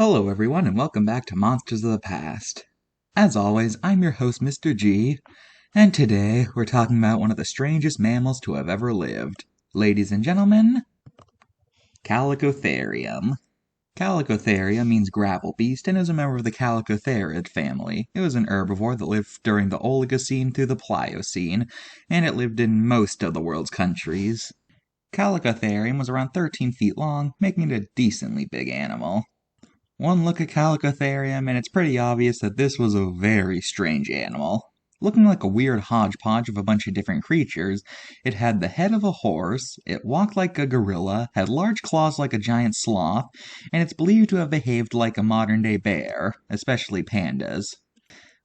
Hello everyone and welcome back to Monsters of the Past. As always, I'm your host Mr. G, and today we're talking about one of the strangest mammals to have ever lived. Ladies and gentlemen, Chalicotherium. Chalicotherium means gravel beast and is a member of the Chalicotherid family. It was an herbivore that lived during the Oligocene through the Pliocene, and it lived in most of the world's countries. Chalicotherium was around 13 feet long, making it a decently big animal. One look at Chalicotherium and it's pretty obvious that this was a very strange animal. Looking like a weird hodgepodge of a bunch of different creatures, it had the head of a horse, it walked like a gorilla, had large claws like a giant sloth, and it's believed to have behaved like a modern-day bear, especially pandas.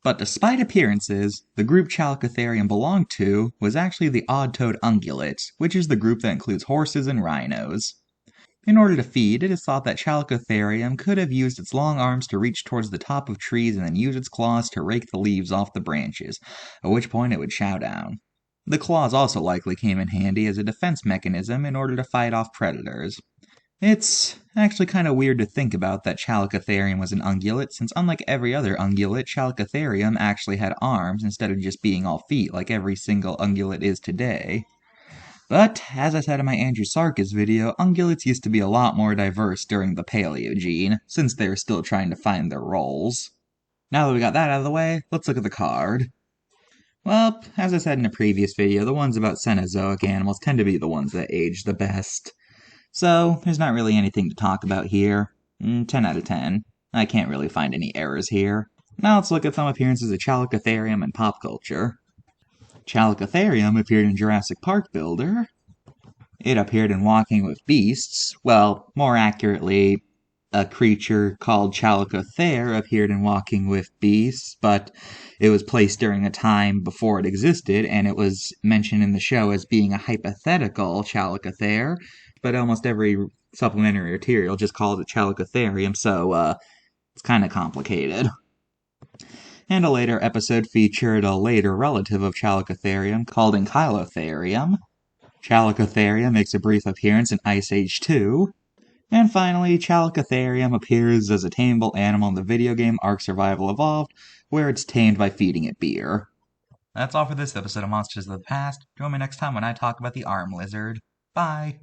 But despite appearances, the group Chalicotherium belonged to was actually the odd-toed ungulates, which is the group that includes horses and rhinos. In order to feed, it is thought that Chalicotherium could have used its long arms to reach towards the top of trees and then use its claws to rake the leaves off the branches, at which point it would chow down. The claws also likely came in handy as a defense mechanism in order to fight off predators. It's actually kind of weird to think about that Chalicotherium was an ungulate, since unlike every other ungulate, Chalicotherium actually had arms instead of just being all feet like every single ungulate is today. But, as I said in my Andrew Sarkis video, ungulates used to be a lot more diverse during the Paleogene, since they were still trying to find their roles. Now that we got that out of the way, let's look at the card. Well, as I said in a previous video, the ones about Cenozoic animals tend to be the ones that age the best. So, there's not really anything to talk about here. 10 out of 10. I can't really find any errors here. Now let's look at some appearances of Chalicotherium in pop culture. Chalicotherium appeared in Jurassic Park Builder. It appeared in Walking with Beasts. Well, more accurately, a creature called Chalicothere appeared in Walking with Beasts, but it was placed during a time before it existed, and it was mentioned in the show as being a hypothetical Chalicothere, but almost every supplementary material just calls it Chalicotherium, so it's kind of complicated. And a later episode featured a later relative of Chalicotherium called Ankylotherium. Chalicotherium makes a brief appearance in Ice Age 2. And finally, Chalicotherium appears as a tameable animal in the video game Ark Survival Evolved, where it's tamed by feeding it beer. That's all for this episode of Monsters of the Past. Join me next time when I talk about the arm lizard. Bye!